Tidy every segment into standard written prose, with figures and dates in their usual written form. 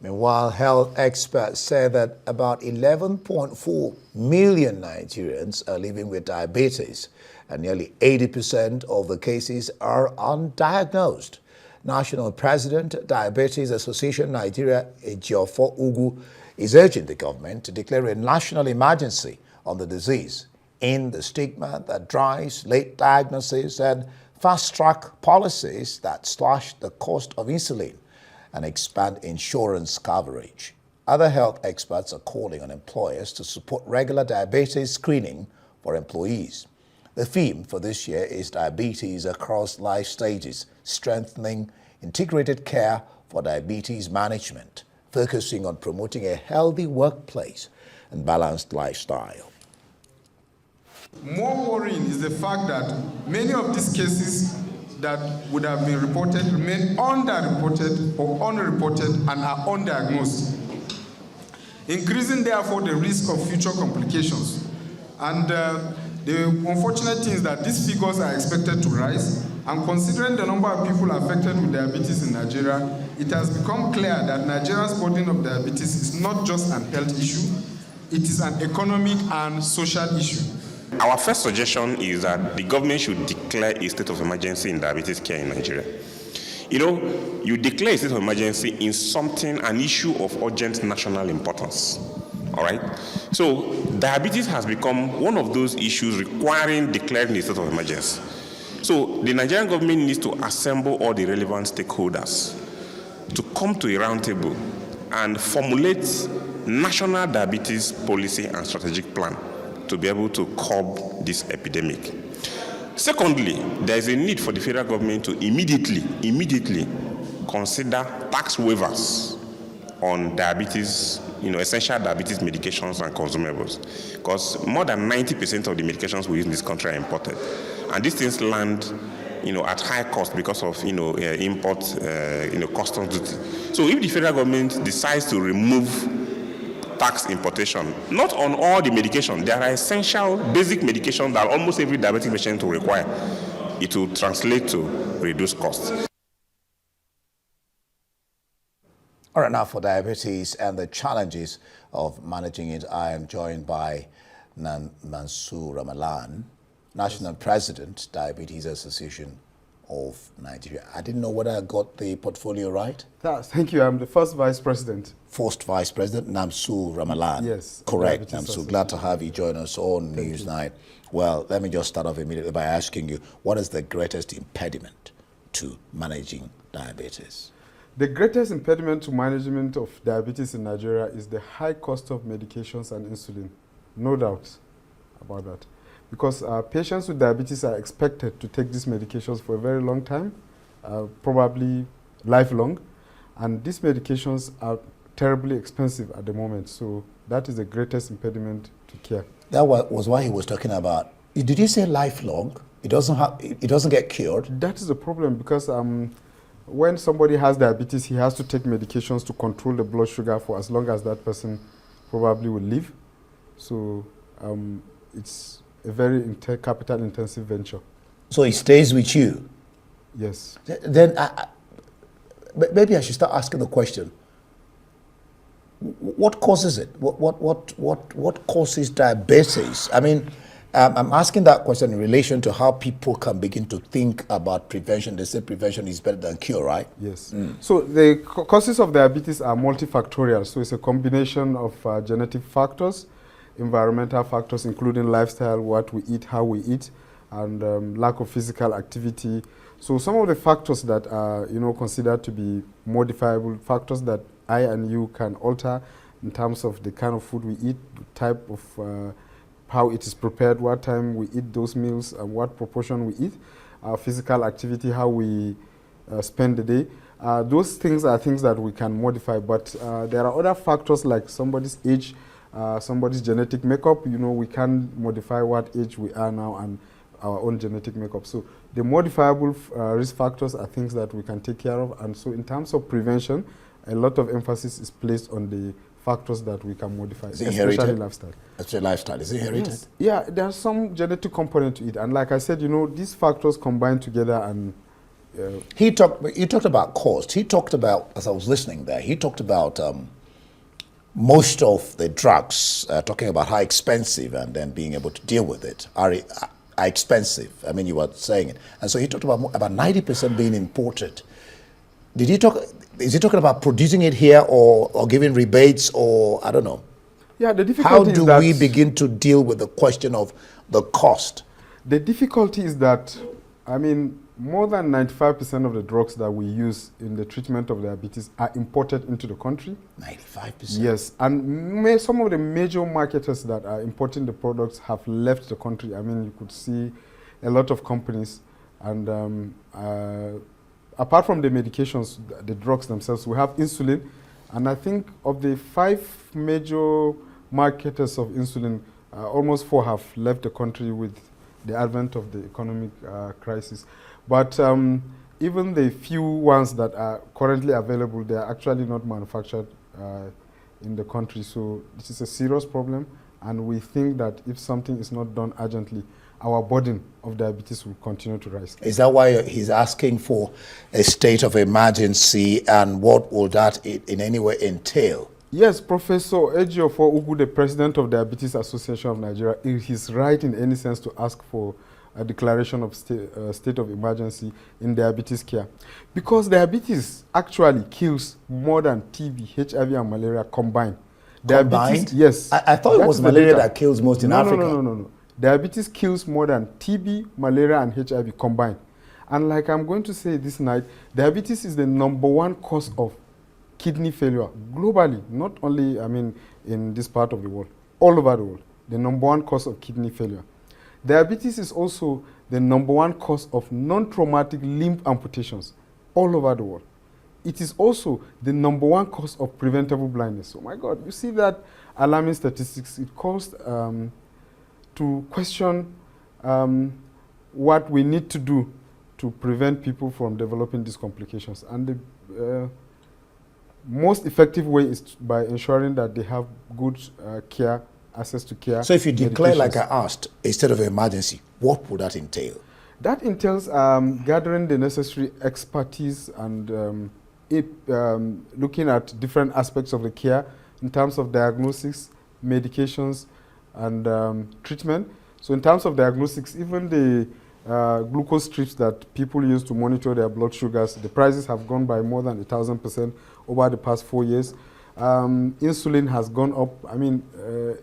Meanwhile, health experts say that about 11.4 million Nigerians are living with diabetes, and nearly 80% of the cases are undiagnosed. National President, Diabetes Association Nigeria, Ejiofor Ugu, is urging the government to declare a national emergency on the disease, in the stigma that drives late diagnosis and fast-track policies that slash the cost of insulin and expand insurance coverage. Other health experts are calling on employers to support regular diabetes screening for employees. The theme for this year is diabetes across life stages, strengthening integrated care for diabetes management, focusing on promoting a healthy workplace and balanced lifestyle. More worrying is the fact that many of these cases that would have been reported remain underreported or unreported and are undiagnosed, increasing therefore the risk of future complications. And the unfortunate thing is that these figures are expected to rise, and considering the number of people affected with diabetes in Nigeria, it has become clear that Nigeria's burden of diabetes is not just an health issue, it is an economic and social issue. Our first suggestion is that the government should declare a state of emergency in diabetes care in Nigeria. You know, you declare a state of emergency in something, an issue of urgent national importance. All right? So, diabetes has become one of those issues requiring declaring a state of emergency. So, the Nigerian government needs to assemble all the relevant stakeholders to come to a round table and formulate national diabetes policy and strategic plan to be able to curb this epidemic. Secondly, there is a need for the federal government to immediately consider tax waivers on diabetes, essential diabetes medications and consumables, because more than 90% of the medications we use in this country are imported, and these things land, at high cost because of, import, customs duty. So if the federal government decides to remove tax importation, not on all the medication, there are essential basic medication that almost every diabetic patient will require, it will translate to reduced costs. All right, now for diabetes and the challenges of managing it, I am joined by Mansur Ramalan, National President, Diabetes Association of Nigeria. I didn't know whether I got the portfolio right. Thank you. I'm the first Vice President. First Vice President, Mansur Ramalan. Yes. Correct, Mansur. Glad to have you join us on Newsnight. Well, let me just start off immediately by asking you, what is the greatest impediment to managing diabetes? The greatest impediment to management of diabetes in Nigeria is the high cost of medications and insulin. No doubt about that. Because patients with diabetes are expected to take these medications for a very long time, probably lifelong, and these medications are terribly expensive at the moment, so that is the greatest impediment to care. That was what he was talking about. Did you say lifelong? It doesn't get cured? That is the problem, because when somebody has diabetes, he has to take medications to control the blood sugar for as long as that person probably will live. So it's a very capital intensive venture. So it stays with you? Yes. Then maybe I should start asking the question. What causes it? What causes diabetes? I mean, I'm asking that question in relation to how people can begin to think about prevention. They say prevention is better than cure, right? Yes. So the causes of diabetes are multifactorial. So it's a combination of genetic factors, environmental factors, including lifestyle, what we eat, how we eat, and lack of physical activity. So some of the factors that are, considered to be modifiable, factors that I and you can alter in terms of the kind of food we eat, the type of how it is prepared, what time we eat those meals, and what proportion we eat, physical activity, how we spend the day. Those things are things that we can modify, but there are other factors like somebody's age, somebody's genetic makeup. We can modify what age we are now and our own genetic makeup. So the modifiable risk factors are things that we can take care of. And so in terms of prevention, a lot of emphasis is placed on the factors that we can modify, especially lifestyle. That's your lifestyle. Is it inherited? Yes. Yeah, there's some genetic component to it. And like I said, these factors combine together and You talked about cost. He talked about, as I was listening there, he talked about most of the drugs, talking about how expensive and then being able to deal with it are expensive. I mean, you were saying it. And so he talked about 90% being imported. Is he talking about producing it here or giving rebates or, I don't know? Yeah, the difficulty is that... How do we begin to deal with the question of the cost? The difficulty is that, I mean, more than 95% of the drugs that we use in the treatment of diabetes are imported into the country. 95%? Yes, and some of the major marketers that are importing the products have left the country. I mean, you could see a lot of companies, and apart from the medications, the drugs themselves, we have insulin, and I think of the 5 major marketers of insulin, almost 4 have left the country with the advent of the economic crisis. But even the few ones that are currently available, they are actually not manufactured in the country. So this is a serious problem, and we think that if something is not done urgently, our burden of diabetes will continue to rise. Is that why he's asking for a state of emergency, and what will that in any way entail? Yes, Professor Ejiofor Ugu, the president of Diabetes Association of Nigeria, is right in any sense to ask for a declaration of state of emergency in diabetes care. Because diabetes actually kills more than TB, HIV, and malaria combined. Combined? Yes. I thought it was malaria that kills most in Africa. No. Diabetes kills more than TB, malaria, and HIV combined. And like I'm going to say this night, diabetes is the #1 cause of kidney failure globally, not only, I mean, in this part of the world, all over the world, the #1 cause of kidney failure. Diabetes is also the #1 cause of non-traumatic limb amputations all over the world. It is also the #1 cause of preventable blindness. Oh my God, you see that alarming statistics. It calls to question what we need to do to prevent people from developing these complications. And the most effective way is by ensuring that they have good care, access to care. So if you declare, like I asked, a state of emergency, what would that entail? That entails gathering the necessary expertise and looking at different aspects of the care in terms of diagnosis, medications, and treatment. So in terms of diagnostics, even the glucose strips that people use to monitor their blood sugars, the prices have gone by more than 1,000% over the past 4 years. Insulin has gone up. I mean,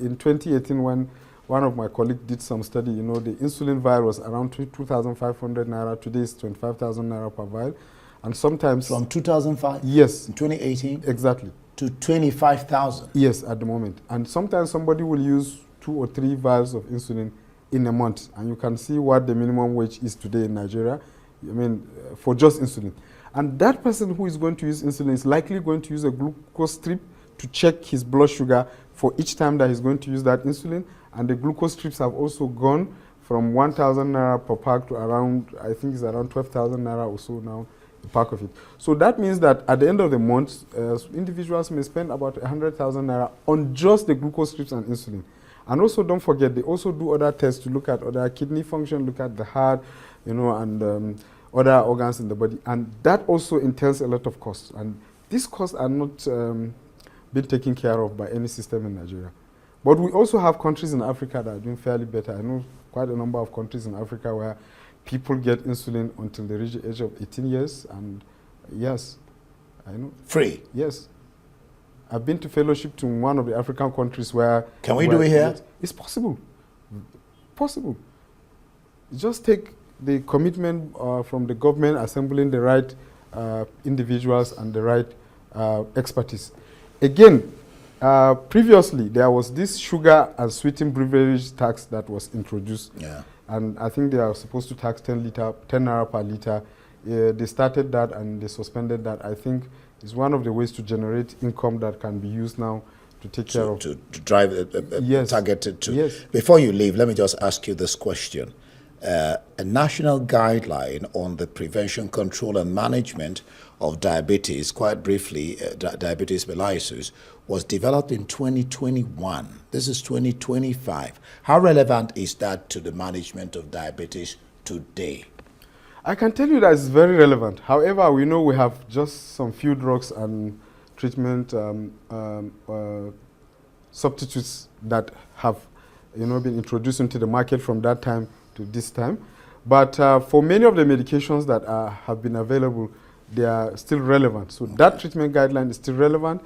in 2018, when one of my colleagues did some study, you know, the insulin vial was around 2,500 naira. Today it's 25,000 naira per vial. And sometimes... From 2005? Yes. In 2018? Exactly. To 25,000? Yes, at the moment. And sometimes somebody will use 2 or 3 vials of insulin in a month. And you can see what the minimum wage is today in Nigeria, I mean, for just insulin. And that person who is going to use insulin is likely going to use a glucose strip to check his blood sugar for each time that he's going to use that insulin. And the glucose strips have also gone from 1,000 naira per pack to around, I think it's around 12,000 naira or so now, a pack of it. So that means that at the end of the month, individuals may spend about 100,000 naira on just the glucose strips and insulin. And also, don't forget, they also do other tests to look at other kidney function, look at the heart, you know, and other organs in the body. And that also entails a lot of costs. And these costs are not being taken care of by any system in Nigeria. But we also have countries in Africa that are doing fairly better. I know quite a number of countries in Africa where people get insulin until they reach the age of 18 years. And yes, I know. Free? Yes. I've been to fellowship to one of the African countries where... Can we do it here? It's possible. Possible. Just take the commitment from the government, assembling the right individuals and the right expertise. Again, previously there was this sugar and sweetened beverage tax that was introduced. Yeah. And I think they are supposed to tax 10 naira per liter. They started that and they suspended that. I think it's one of the ways to generate income that can be used now to take care of. To drive yes. targeted to. Yes. Before you leave, let me just ask you this question. A national guideline on the prevention, control, and management of diabetes, quite briefly, diabetes mellitus, was developed in 2021. This is 2025. How relevant is that to the management of diabetes today? I can tell you that it's very relevant. However, we know we have just some few drugs and treatment substitutes that have, been introduced into the market from that time to this time. But for many of the medications that have been available, they are still relevant. So that treatment guideline is still relevant.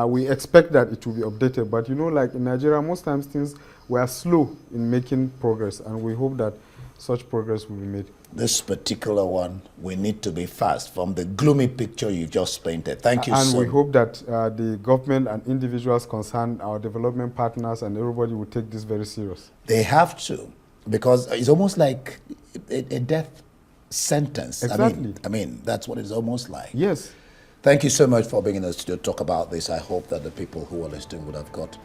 We expect that it will be updated. But like in Nigeria, most times things were slow in making progress, and we hope that such progress will be made. This particular one, we need to be fast from the gloomy picture you just painted. Thank you and so we hope that the government and individuals concerned, our development partners, and everybody will take this very serious. They have to, because it's almost like a death sentence. Exactly. I mean, that's what it's almost like. Yes. Thank you so much for being in the studio to talk about this. I hope that the people who are listening would have got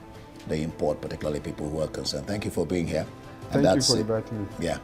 the import, particularly people who are concerned. Thank you for being here. Thank you for inviting me. Yeah.